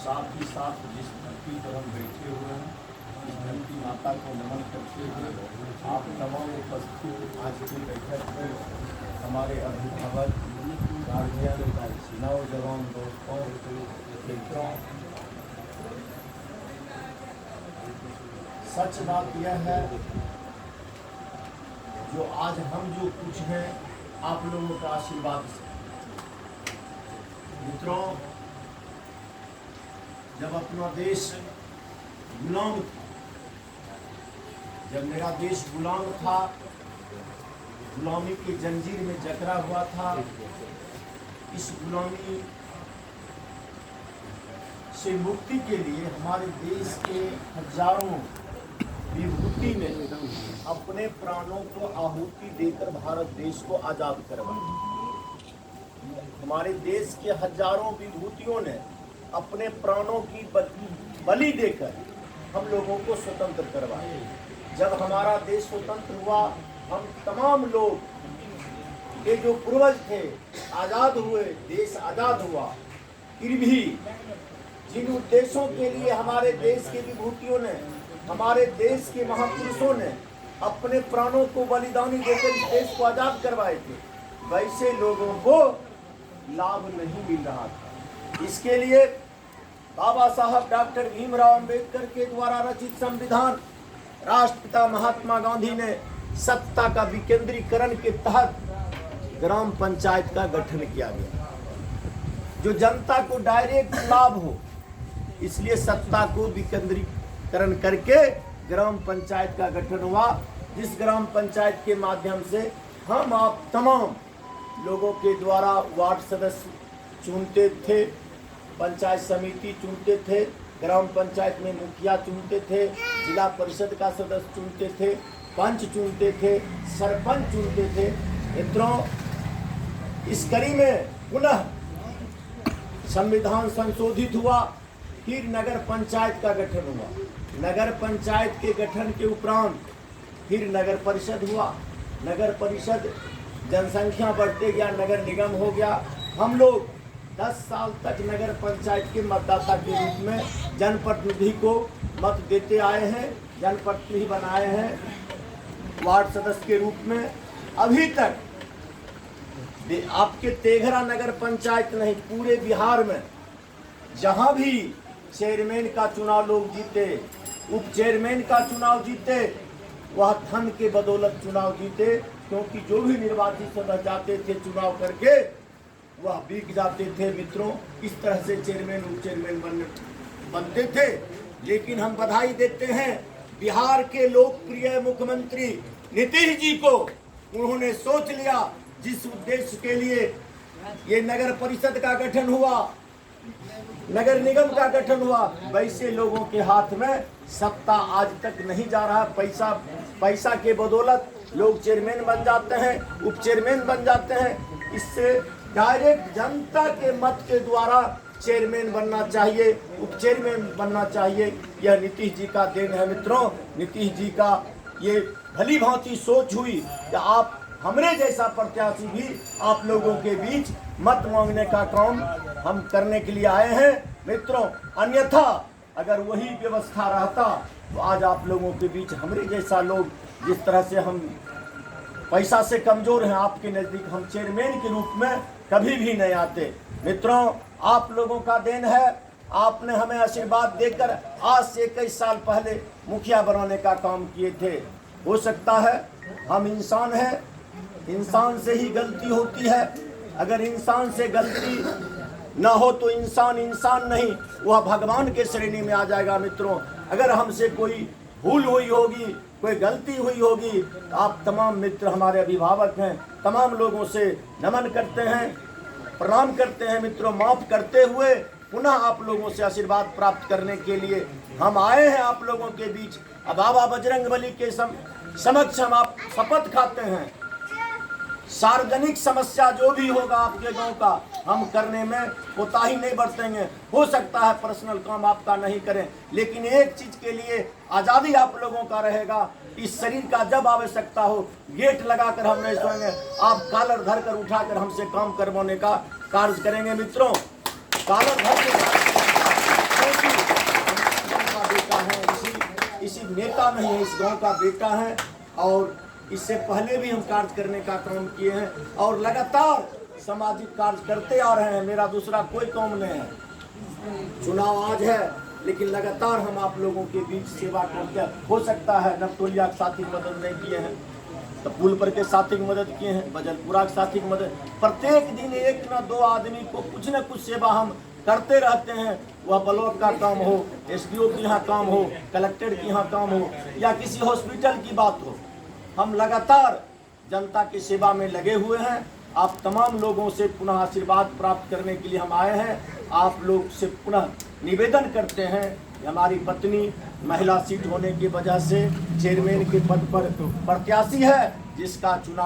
साथ ही साथ जिस धरती पर हम बैठे हुए हैं, इस धरती माता को नमन करते हुए आप तमाम उपस्थित आज की बैठक में हमारे अभिभावक, गार्जियन, नौजवान दोस्तों, मित्रों, सच बात यह है जो आज हम जो कुछ हैं आप लोगों का आशीर्वाद से। मित्रों, जब अपना देश गुलाम था, जब मेरा देश गुलाम था, गुलामी की जंजीर में जकड़ा हुआ था, इस गुलामी से मुक्ति के लिए हमारे देश के हजारों विभूति ने अपने प्राणों को आहुति देकर भारत देश को आजाद करवाया। हमारे देश के हजारों विभूतियों ने अपने प्राणों की बलि देकर हम लोगों को स्वतंत्र करवाया। जब हमारा देश स्वतंत्र हुआ, हम तमाम लोग के जो पूर्वज थे आजाद हुए, देश आजाद हुआ, फिर भी जिन उद्देश्यों के लिए हमारे देश के विभूतियों ने, हमारे देश के महापुरुषों ने अपने प्राणों को बलिदानी देकर इस देश को आजाद करवाए थे, वैसे लोगों को लाभ नहीं मिल रहा था। इसके लिए बाबा साहब डॉक्टर भीमराव अंबेडकर के द्वारा रचित संविधान, राष्ट्रपिता महात्मा गांधी ने सत्ता का विकेंद्रीकरण के तहत ग्राम पंचायत का गठन किया गया, जो जनता को डायरेक्ट लाभ हो, इसलिए सत्ता को विकेंद्रीकरण करके ग्राम पंचायत का गठन हुआ। जिस ग्राम पंचायत के माध्यम से हम आप तमाम लोगों के द्वारा वार्ड सदस्य चुनते थे, पंचायत समिति चुनते थे, ग्राम पंचायत में मुखिया चुनते थे, जिला परिषद का सदस्य चुनते थे, पंच चुनते थे, सरपंच चुनते थे। मित्रों, इस कड़ी में पुनः संविधान संशोधित हुआ, फिर नगर पंचायत का गठन हुआ। नगर पंचायत के गठन के उपरांत फिर नगर परिषद हुआ। नगर परिषद जनसंख्या बढ़ते गया, नगर निगम हो गया। हम लोग 10 साल तक नगर पंचायत के मतदाता के रूप में जनप्रतिनिधि को मत देते आए हैं, जनप्रतिनिधि बनाए हैं वार्ड सदस्य के रूप में। अभी तक आपके तेघरा नगर पंचायत नहीं, पूरे बिहार में जहां भी चेयरमैन का चुनाव लोग जीते, उप चेयरमैन का चुनाव जीते, वह धन के बदौलत चुनाव जीते, क्योंकि जो भी निर्वाचित सदस्य जाते थे चुनाव करके वह बिक जाते थे। मित्रों, इस तरह से चेयरमैन उप चेयरमैन बनते थे। लेकिन हम बधाई देते हैं बिहार के लोकप्रिय मुख्यमंत्री नीतीश जी को, उन्होंने सोच लिया जिस उद्देश्य के लिए ये नगर परिषद का गठन हुआ, नगर निगम का गठन हुआ, वैसे लोगों के हाथ में सत्ता आज तक नहीं जा रहा। पैसा के बदौलत लोग चेयरमैन बन जाते हैं, उप चेयरमैन बन जाते हैं। इससे डायरेक्ट जनता के मत के द्वारा चेयरमैन बनना चाहिए, उप चेयरमैन बनना चाहिए। यह नीतीश जी का देन है। मित्रों, नीतीश जी का ये भली भांति सोच हुई कि आप हमरे जैसा प्रत्याशी भी आप लोगों के बीच मत मांगने का काम हम करने के लिए आए हैं। मित्रों, अन्यथा अगर वही व्यवस्था रहता तो आज आप लोगों के बीच हमरे जैसा लोग, जिस तरह से हम पैसा से कमजोर हैं, आपके नज़दीक हम चेयरमैन के रूप में कभी भी नहीं आते। मित्रों, आप लोगों का देन है, आपने हमें आशीर्वाद देकर आज से 21 साल पहले मुखिया बनाने का काम किए थे। हो सकता है हम इंसान हैं, इंसान से ही गलती होती है। अगर इंसान से गलती ना हो तो इंसान नहीं, वह भगवान के श्रेणी में आ जाएगा। मित्रों, अगर हमसे कोई भूल हुई होगी, कोई गलती हुई होगी, तो आप तमाम मित्र हमारे अभिभावक हैं, तमाम लोगों से नमन करते हैं, प्रणाम करते हैं। मित्रों, माफ़ करते हुए पुनः आप लोगों से आशीर्वाद प्राप्त करने के लिए हम आए हैं आप लोगों के बीच। अब बाबा बजरंगबली के समक्ष हम आप शपथ खाते हैं, सार्वजनिक समस्या जो भी होगा आपके गांव का, हम करने में कोताही नहीं बरतेंगे। हो सकता है पर्सनल काम आपका नहीं करें, लेकिन एक चीज के लिए आज़ादी आप लोगों का रहेगा। इस शरीर का जब आवश्यकता हो गेट लगाकर हम नहीं सोएंगे, आप कॉलर धर कर उठाकर हमसे काम करवाने का कार्य करेंगे। मित्रों, कॉलर धर के बड़ा नहीं है, इस गांव का बेटा है और इससे पहले भी हम कार्य करने का काम किए हैं और लगातार सामाजिक कार्य करते आ रहे हैं। मेरा दूसरा कोई काम नहीं है। चुनाव आज है लेकिन लगातार हम आप लोगों के बीच सेवा करते हैं। हो सकता है नवटोलिया के साथी मदद नहीं किए हैं तो पुल पर के साथी की मदद किए हैं, बजलपुरा के साथी की मदद। प्रत्येक दिन एक न दो आदमी को कुछ न कुछ सेवा हम करते रहते हैं। वह ब्लॉक का काम हो, SDO की यहाँ काम हो, कलेक्टर की यहाँ काम हो या किसी हॉस्पिटल की बात हो, हम लगातार जनता की सेवा में लगे हुए हैं। आप तमाम लोगों से पुनः आशीर्वाद प्राप्त करने के लिए हम आए हैं। आप लोग से पुनः निवेदन करते हैं, हमारी पत्नी महिला सीट होने की वजह से चेयरमैन के पद पर प्रत्याशी है, जिसका चुनाव